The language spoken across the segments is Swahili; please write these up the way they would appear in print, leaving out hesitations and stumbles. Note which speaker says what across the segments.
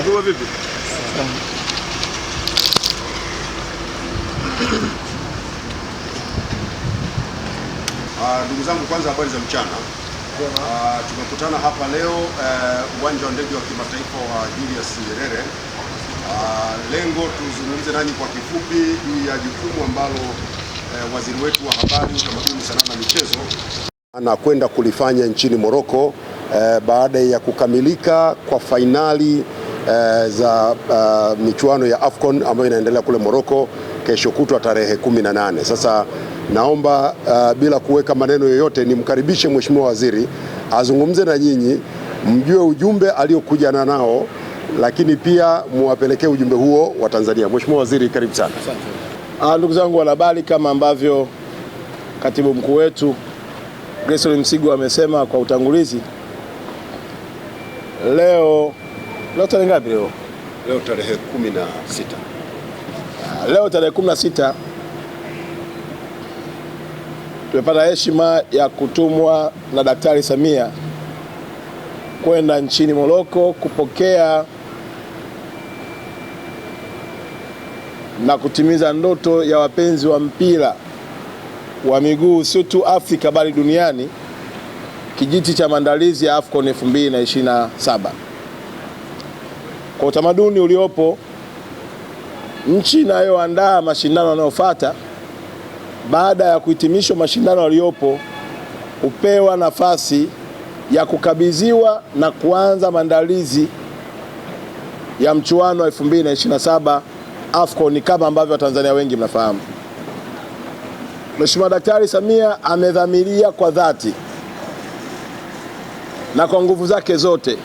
Speaker 1: Kwa vipi? Ndugu zangu, kwanza habari za mchana. Tumekutana hapa leo uwanja wa ndege wa kimataifa wa Julius Nyerere. Lengo tuzungumze nanyi kwa kifupi juu ya jukumu ambalo waziri wetu wa habari, utamaduni, sanaa na michezo anakwenda kulifanya nchini Morocco baada ya kukamilika kwa fainali za michuano ya AFCON ambayo inaendelea kule Morocco kesho kutwa tarehe 18. Sasa naomba bila kuweka maneno yoyote nimkaribishe Mheshimiwa Waziri azungumze na nyinyi, mjue ujumbe aliokuja nao, lakini pia muwapelekee ujumbe huo wa Tanzania. Mheshimiwa Waziri, karibu sana.
Speaker 2: Ndugu zangu wanahabari, kama ambavyo Katibu Mkuu wetu Gerson Msigwa amesema kwa utangulizi, leo tarehe ngapi leo?
Speaker 1: Leo tarehe 16.
Speaker 2: Leo tarehe 16 tumepata heshima ya kutumwa na Daktari Samia kwenda nchini Morocco kupokea na kutimiza ndoto ya wapenzi wa mpira wa miguu sio tu Afrika bali duniani, kijiti cha maandalizi ya AFCON 2027. Kwa utamaduni uliopo, nchi inayoandaa mashindano yanayofuata baada ya kuhitimishwa mashindano yaliyopo hupewa nafasi ya kukabidhiwa na kuanza maandalizi ya mchuano wa 2027 AFCON, kama ambavyo Watanzania wengi mnafahamu. Mheshimiwa Daktari Samia amedhamiria kwa dhati na kwa nguvu zake zote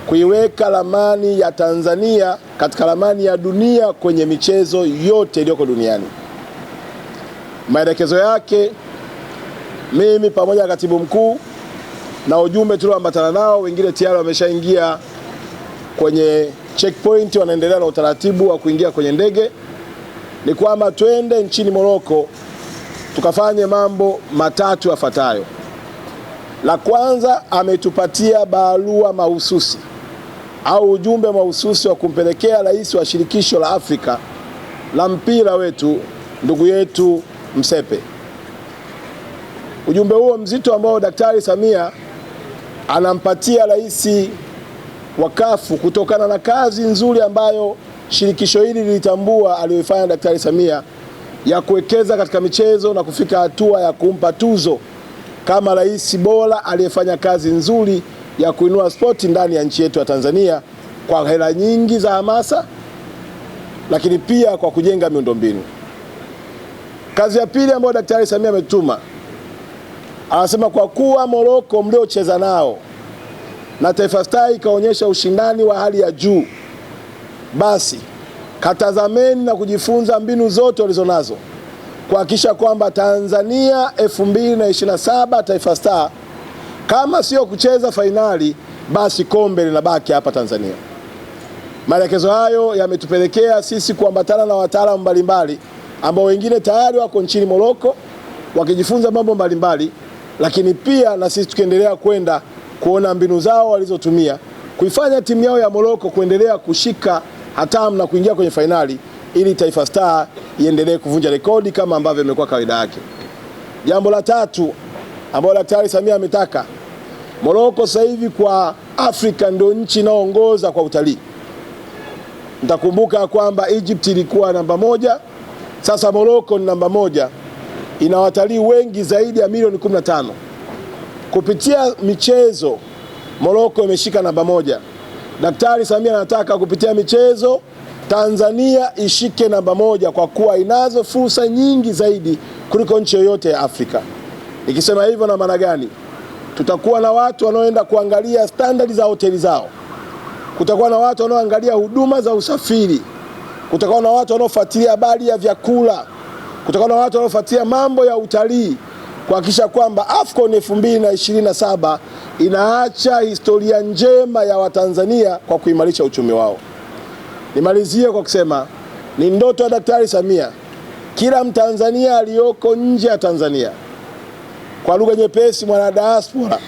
Speaker 2: kuiweka ramani ya Tanzania katika ramani ya dunia kwenye michezo yote iliyoko duniani. Maelekezo yake, mimi pamoja na Katibu Mkuu na ujumbe tulioambatana nao, wengine tayari wameshaingia kwenye checkpoint, wanaendelea na utaratibu wa kuingia kwenye ndege, ni kwamba twende nchini Morocco tukafanye mambo matatu yafuatayo. La kwanza, ametupatia barua mahususi au ujumbe mahususi wa kumpelekea rais wa shirikisho la Afrika la mpira wetu, ndugu yetu Msepe. Ujumbe huo mzito ambao Daktari Samia anampatia rais wa CAF kutokana na kazi nzuri ambayo shirikisho hili lilitambua aliyofanya Daktari Samia ya kuwekeza katika michezo na kufika hatua ya kumpa tuzo kama rais bora aliyefanya kazi nzuri ya kuinua spoti ndani ya nchi yetu ya Tanzania kwa hela nyingi za hamasa, lakini pia kwa kujenga miundombinu. Kazi ya pili ambayo Daktari Samia ametuma, anasema kwa kuwa Morocco mliocheza nao na Taifa Stars ikaonyesha ushindani wa hali ya juu, basi katazameni na kujifunza mbinu zote walizonazo kuhakikisha kwamba Tanzania 2027 Taifa Stars kama sio kucheza fainali, basi kombe linabaki hapa Tanzania. Maelekezo hayo yametupelekea sisi kuambatana na wataalamu mbalimbali ambao wengine tayari wako nchini Morocco wakijifunza mambo mbalimbali, lakini pia na sisi tukiendelea kwenda kuona mbinu zao walizotumia kuifanya timu yao ya Morocco kuendelea kushika hatamu na kuingia kwenye fainali, ili Taifa Stars iendelee kuvunja rekodi kama ambavyo imekuwa kawaida yake. Jambo la tatu ambalo Daktari Samia ametaka, Morocco sasa hivi kwa Afrika ndio nchi inayoongoza kwa utalii. Mtakumbuka kwamba Egypt ilikuwa namba 1, sasa Morocco ni namba 1, ina watalii wengi zaidi ya milioni 15. Kupitia michezo Morocco imeshika namba 1. Daktari Samia anataka kupitia michezo Tanzania ishike namba 1 kwa kuwa inazo fursa nyingi zaidi kuliko nchi yoyote ya Afrika. Nikisema hivyo na maana gani? Tutakuwa na watu wanaoenda kuangalia standards za hoteli zao. Kutakuwa na watu wanaoangalia huduma za usafiri. Kutakuwa na watu wanaofuatilia habari ya vyakula. Kutakuwa na watu wanaofuatilia mambo ya utalii kuhakikisha kwamba AFCON 2027 inaacha historia njema ya Watanzania kwa kuimarisha uchumi wao. Nimalizie kwa kusema ni ndoto ya Daktari Samia kila Mtanzania aliyoko nje ya Tanzania, kwa lugha nyepesi mwana diaspora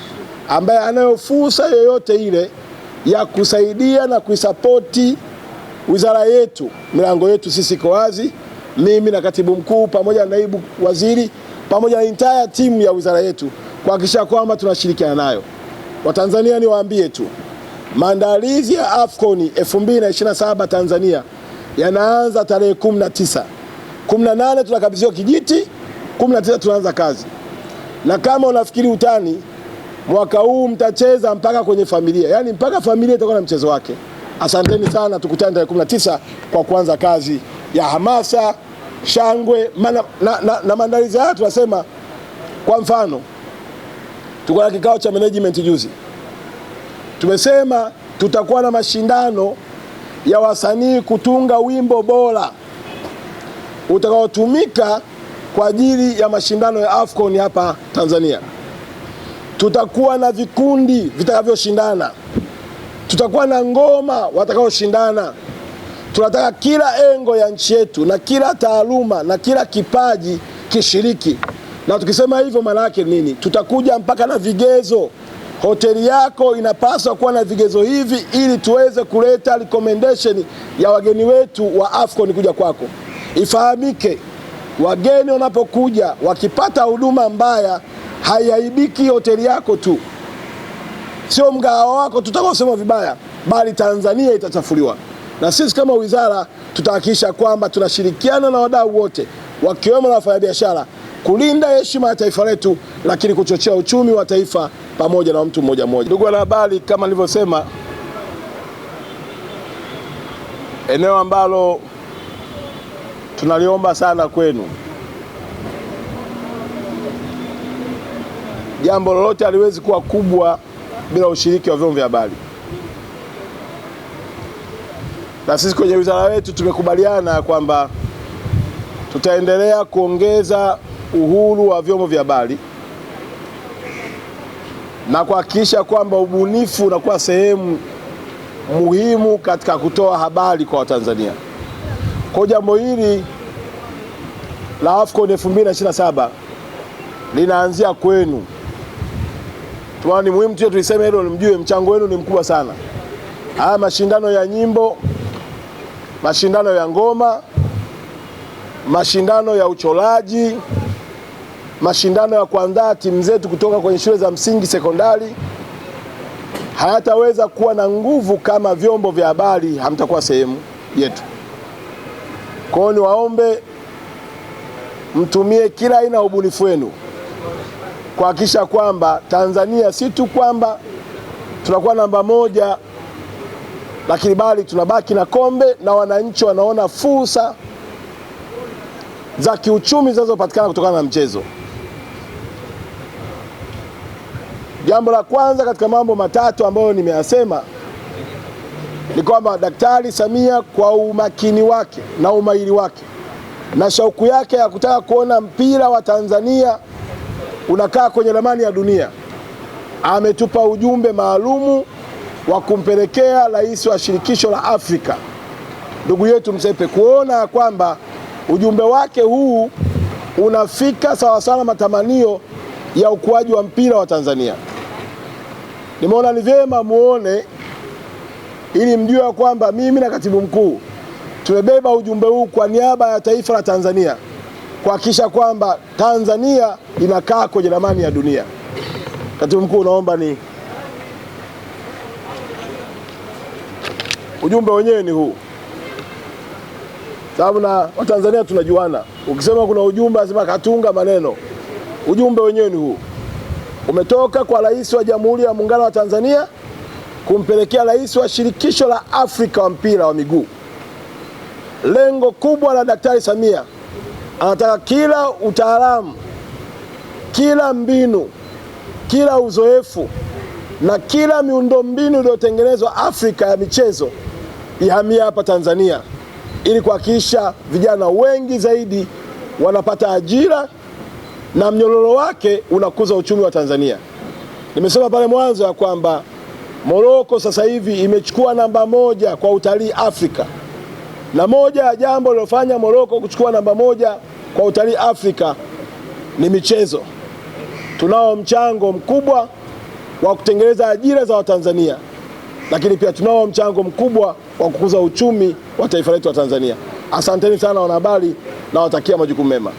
Speaker 2: ambaye anayo fursa yoyote ile ya kusaidia na kuisapoti wizara yetu. Milango yetu sisi iko wazi, mimi na katibu mkuu pamoja na naibu waziri pamoja na entire timu ya wizara yetu kuhakikisha kwamba tunashirikiana nayo. Watanzania niwaambie tu, maandalizi ya AFCON 2027 Tanzania yanaanza tarehe 19. 18 tunakabidhiwa kijiti, 19 tunaanza kazi. Na kama unafikiri utani, mwaka huu mtacheza mpaka kwenye familia. Yaani mpaka familia itakuwa na mchezo wake. Asanteni sana, tukutane tarehe 19 kwa kuanza kazi ya hamasa, shangwe na maandalizi haya. Tunasema kwa mfano, tuko na kikao cha management juzi. Tumesema tutakuwa na mashindano ya wasanii kutunga wimbo bora utakaotumika kwa ajili ya mashindano ya AFCON hapa Tanzania. Tutakuwa na vikundi vitakavyoshindana. Tutakuwa na ngoma watakaoshindana. Tunataka kila engo ya nchi yetu na kila taaluma na kila kipaji kishiriki. Na tukisema hivyo maana yake nini? Tutakuja mpaka na vigezo. Hoteli yako inapaswa kuwa na vigezo hivi ili tuweze kuleta recommendation ya wageni wetu wa AFCON kuja kwako. Ifahamike, wageni wanapokuja wakipata huduma mbaya, haiaibiki hoteli yako tu, sio mgahawa wako tutakaosema vibaya, bali Tanzania itachafuliwa. Na sisi kama wizara tutahakikisha kwamba tunashirikiana na wadau wote wakiwemo na wafanyabiashara kulinda heshima ya taifa letu, lakini kuchochea uchumi wa taifa pamoja na mtu mmoja mmoja. Ndugu wanahabari, kama nilivyosema, eneo ambalo tunaliomba sana kwenu, jambo lolote haliwezi kuwa kubwa bila ushiriki wa vyombo vya habari. Na sisi kwenye wizara yetu tumekubaliana kwamba tutaendelea kuongeza uhuru wa vyombo vya habari na kuhakikisha kwamba ubunifu unakuwa sehemu muhimu katika kutoa habari kwa Watanzania. Kwa jambo hili la AFCON 2027 linaanzia kwenu. Ni muhimu tu tuiseme hilo, mjue mchango wenu ni mkubwa sana. Haya mashindano ya nyimbo, mashindano ya ngoma, mashindano ya uchoraji, mashindano ya kuandaa timu zetu kutoka kwenye shule za msingi, sekondari, hayataweza kuwa na nguvu kama vyombo vya habari hamtakuwa sehemu yetu. Kwa hiyo niwaombe mtumie kila aina ya ubunifu wenu kuhakikisha kwamba Tanzania si tu kwamba tunakuwa namba moja, lakini bali tunabaki na kombe na wananchi wanaona fursa za kiuchumi zinazopatikana kutokana na mchezo. Jambo la kwanza katika mambo matatu ambayo nimeyasema ni kwamba Daktari Samia kwa umakini wake na umahiri wake na shauku yake ya kutaka kuona mpira wa Tanzania unakaa kwenye ramani ya dunia, ametupa ujumbe maalumu wa kumpelekea rais wa shirikisho la Afrika, ndugu yetu Msepe, kuona kwamba ujumbe wake huu unafika sawa sana matamanio ya ukuaji wa mpira wa Tanzania. Nimeona ni vyema muone ili mjue kwamba mimi na katibu mkuu tumebeba ujumbe huu kwa niaba ya taifa la Tanzania kuhakikisha kwamba Tanzania inakaa kwenye ramani ya dunia. Katibu mkuu, naomba ni ujumbe wenyewe ni huu. Sababu na Watanzania tunajuana. Ukisema kuna ujumbe lazima katunga maneno. Ujumbe wenyewe ni huu. Umetoka kwa Rais wa Jamhuri ya Muungano wa Tanzania kumpelekea Rais wa Shirikisho la Afrika wa mpira wa miguu. Lengo kubwa la Daktari Samia, anataka kila utaalamu, kila mbinu, kila uzoefu na kila miundombinu iliyotengenezwa Afrika ya michezo ihamia hapa Tanzania ili kuhakikisha vijana wengi zaidi wanapata ajira na mnyororo wake unakuza uchumi wa Tanzania. Nimesema pale mwanzo ya kwamba Morocco sasa hivi imechukua namba moja kwa utalii Afrika. Na moja ya jambo lilofanya Morocco kuchukua namba moja kwa utalii Afrika ni michezo. Tunao mchango mkubwa wa kutengeneza ajira za Watanzania. lakini pia tunao mchango mkubwa wa kukuza uchumi wa taifa letu la Tanzania. Asanteni sana wanahabari, na watakia majukumu mema.